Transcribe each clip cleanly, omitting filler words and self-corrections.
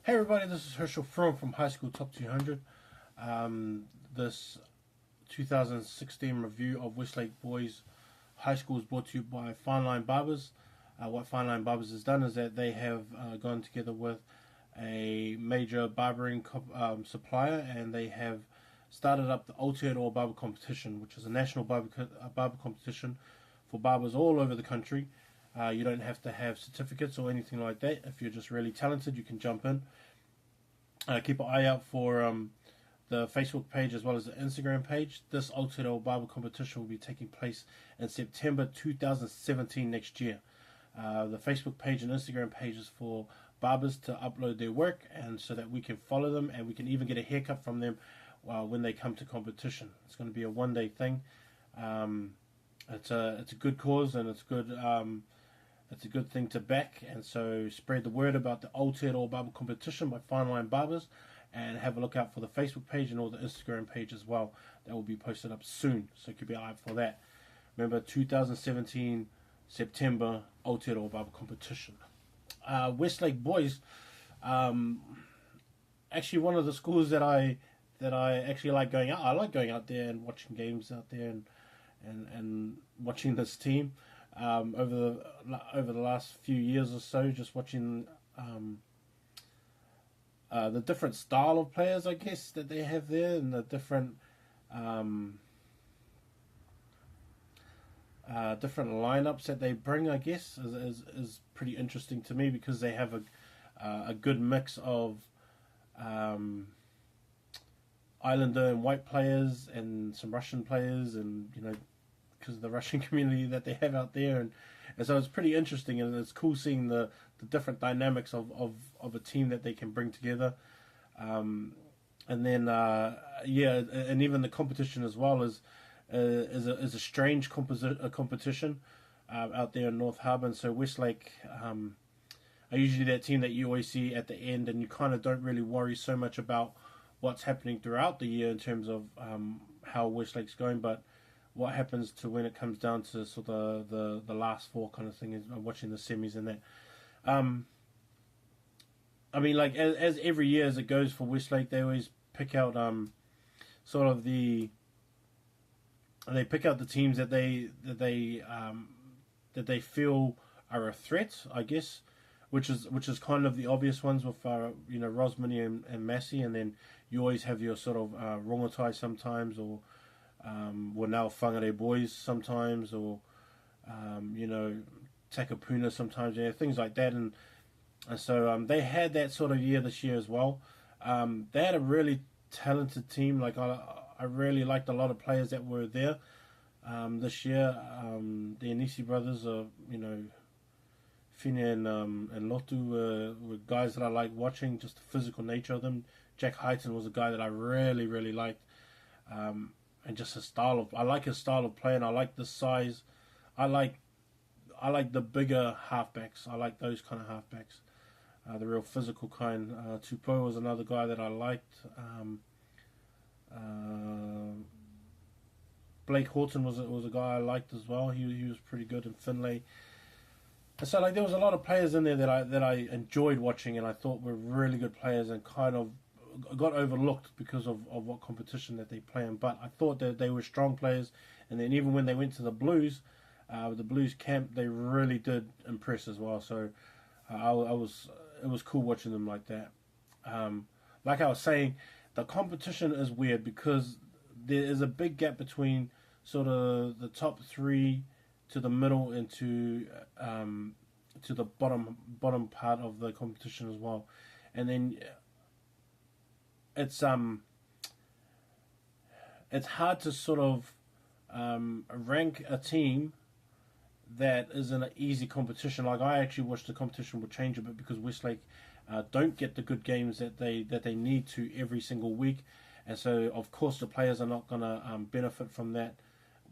Hey everybody, this is Herschel from High School Top 200. This 2016 review of Westlake Boys High School is brought to you by Fineline Barbers. What Fineline Barbers has done is that they have gone together with a major barbering supplier, and they have started up the Aotearoa Barber Competition, which is a national barber competition for barbers all over the country. You don't have to have certificates or anything like that. If you're just really talented, you can jump in. Keep an eye out for the Facebook page as well as the Instagram page. This Aotearoa Barber competition will be taking place in September 2017 next year. The Facebook page and Instagram page is for barbers to upload their work, and so that we can follow them and we can even get a haircut from them when they come to competition. It's going to be a one-day thing. It's a good cause, and it's good. It's a good thing to back, and so spread the word about the Aotearoa Barber competition by Fineline Barbers, and have a look out for the Facebook page and all the Instagram page as well. That will be posted up soon, so keep your eye out for that. Remember, 2017 September Aotearoa Barber competition. Westlake Boys, actually one of the schools that I actually like going out. I like going out there and watching games out there and watching this team. Over the last few years or so, just watching the different style of players, I guess, that they have there, and the different lineups that they bring, I guess, is pretty interesting to me, because they have a good mix of Islander and white players and some Russian players, and because of the Russian community that they have out there, and so it's pretty interesting, and it's cool seeing the different dynamics of a team that they can bring together, and then and even the competition as well is a strange competition out there in North Harbour. And so Westlake are usually that team that you always see at the end, and you kind of don't really worry so much about what's happening throughout the year in terms of how Westlake's going, but what happens to when it comes down to sort of the last four kind of thing, is watching the semis and that. I mean, like as every year as it goes for Westlake, they always pick out sort of they pick out the teams that they feel are a threat, I guess, which is kind of the obvious ones with Rosmini and Massey, and then you always have your sort of Rongotai sometimes, or Wanao Whangare Boys sometimes, or Takapuna sometimes, things like that, and so they had that sort of year this year as well. They had a really talented team. Like I really liked a lot of players that were there this year. The Anisi brothers, Vinnie and Lotu were guys that I liked watching, just the physical nature of them. Jack Hyton was a guy that I really, really liked. And just I like his style of play, and I like the size. I like the bigger halfbacks. I like those kind of halfbacks, the real physical kind. Tupou was another guy that I liked. Blake Horton was a guy I liked as well. He was pretty good in Finlay. And so there was a lot of players in there that I enjoyed watching, and I thought were really good players, and kind of got overlooked because of what competition that they play in. But I thought that they were strong players, and then even when they went to the Blues camp, they really did impress as well. So it was cool watching them like that. Like I was saying, the competition is weird because there is a big gap between sort of the top three to the middle and to the bottom part of the competition as well, and then it's hard to sort of rank a team that is in an easy competition. Like, I actually wish the competition would change a bit, because Westlake don't get the good games that they need to every single week, and so of course the players are not going to benefit from that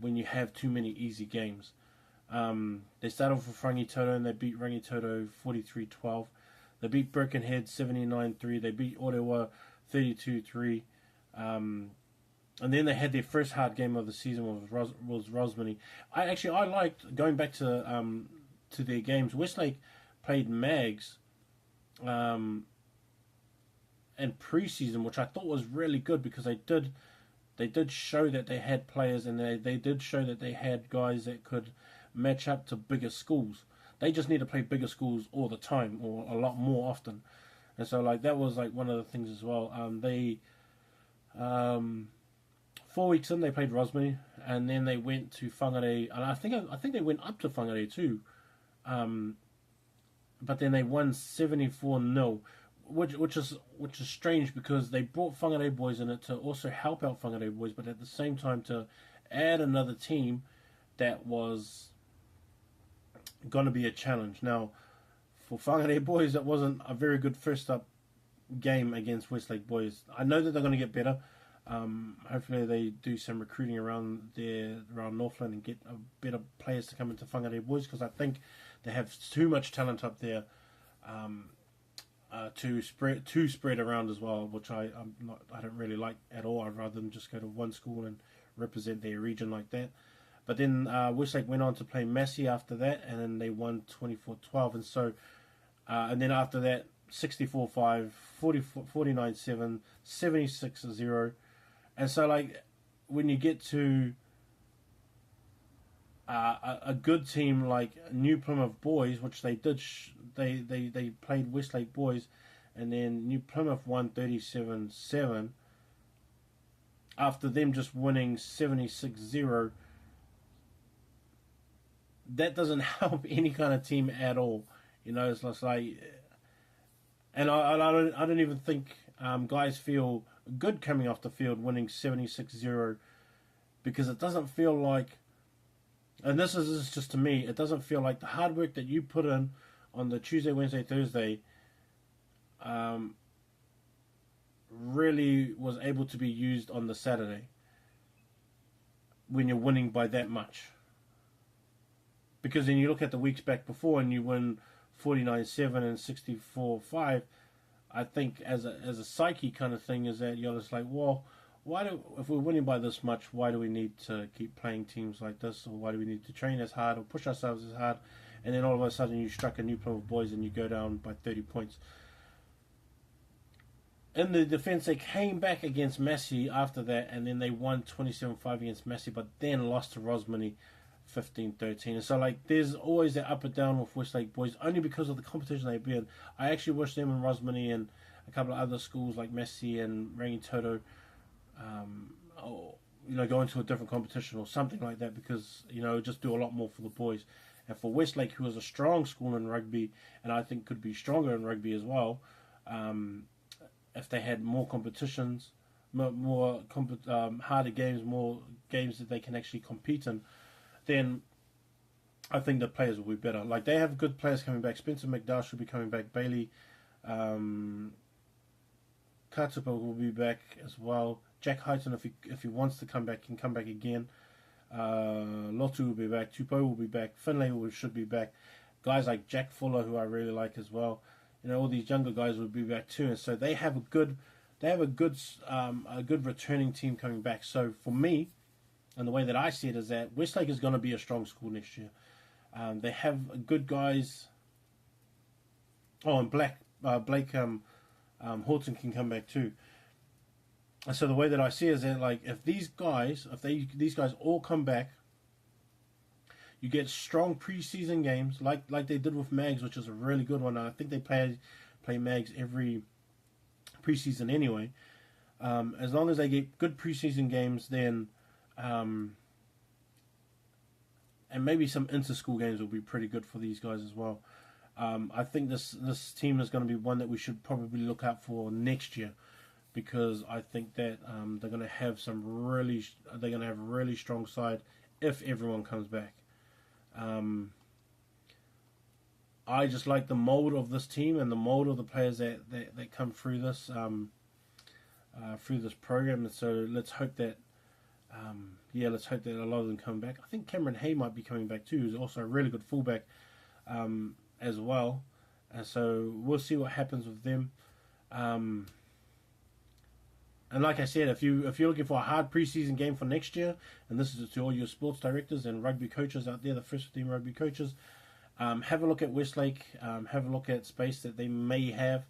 when you have too many easy games. They started off with Rangitoto, and they beat Rangitoto 43-12. They beat Birkenhead 79-3. They beat Orewa 32-3. And then they had their first hard game of the season was Rosmini. I liked going back to their games. Westlake played Mags in pre-season, which I thought was really good because they did show that they had players, and they did show that they had guys that could match up to bigger schools. They just need to play bigger schools all the time, or a lot more often. And so, like, that was like one of the things as well. They 4 weeks in, they played Rosmini, and then they went to Whangarei, and I think they went up to Whangarei too. But then they won 74-0, which is strange because they brought Whangarei boys in it to also help out Whangarei boys, but at the same time to add another team that was going to be a challenge. Now, for Whangarei boys, it wasn't a very good first up game against Westlake boys. I know that they're going to get better. Hopefully they do some recruiting around Northland and get better players to come into Whangarei boys, because I think they have too much talent up there to spread around as well, which I don't really like at all. I'd rather them just go to one school and represent their region like that. But then Westlake went on to play Massey after that, and then they won 24-12, and so and then after that 64-5, 49-7, 76-0. And so, like, when you get to a good team like New Plymouth Boys, which they did, they played Westlake Boys, and then New Plymouth won 37-7. After them just winning 76-0, that doesn't help any kind of team at all. You know, it's just like, and I don't even think guys feel good coming off the field winning 76-0, because it doesn't feel like, and this is just to me, it doesn't feel like the hard work that you put in on the Tuesday, Wednesday, Thursday really was able to be used on the Saturday when you're winning by that much. Because then you look at the weeks back before and you win 49-7 and 64-5, I think as a psyche kind of thing is that you're just like, well, if we're winning by this much, why do we need to keep playing teams like this, or why do we need to train as hard or push ourselves as hard? And then all of a sudden you struck a New Plymouth Boys and you go down by 30 points. In the defence, they came back against Massey after that, and then they won 27-5 against Massey, but then lost to Rosmini 15-13. And so, like, there's always that up and down with Westlake Boys, only because of the competition they've been. I actually wish them and Rosmini and a couple of other schools like Massey and Rangitoto, go into a different competition or something like that, because, just do a lot more for the boys. And for Westlake, who is a strong school in rugby, and I think could be stronger in rugby as well, if they had more competitions, more harder games, more games that they can actually compete in, then I think the players will be better. Like, they have good players coming back. Spencer McDowell should be coming back. Bailey Katupa will be back as well. Jack Hyton, if he wants to come back, can come back again. Lotu will be back. Tupou will be back. Finlay should be back. Guys like Jack Fuller, who I really like as well. All these younger guys will be back too. And so they have a good returning team coming back. So for me, and the way that I see it is that Westlake is going to be a strong school next year. They have good guys. Oh, and Blake Horton can come back too. And so the way that I see it is that, like, if these guys all come back, you get strong preseason games like they did with Mags, which is a really good one. I think they play Mags every preseason anyway. As long as they get good preseason games, then and maybe some inter-school games will be pretty good for these guys as well. I think this team is going to be one that we should probably look out for next year, because I think that they're going to have a really strong side if everyone comes back. I just like the mold of this team and the mold of the players that come through this program, and so let's hope that a lot of them come back. I think Cameron Hay might be coming back too, who's also a really good fullback as well, and so we'll see what happens with them. And like I said, if you're looking for a hard preseason game for next year, and this is to all your sports directors and rugby coaches out there, the first team rugby coaches, have a look at Westlake, have a look at space that they may have.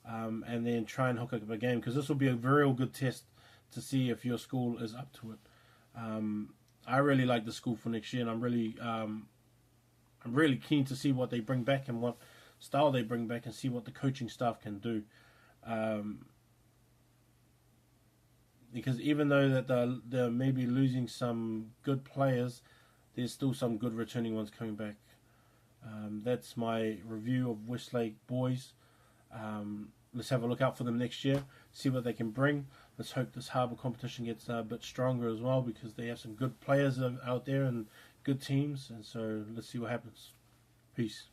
and then try and hook up a game, because this will be a real good test to see if your school is up to it. I really like the school for next year, and I'm really keen to see what they bring back and what style they bring back, and see what the coaching staff can do. Because even though that they're maybe losing some good players, there's still some good returning ones coming back. That's my review of Westlake boys. Let's have a look out for them next year, see what they can bring. Let's hope this Harbour competition gets a bit stronger as well, because they have some good players out there and good teams, and so let's see what happens. Peace.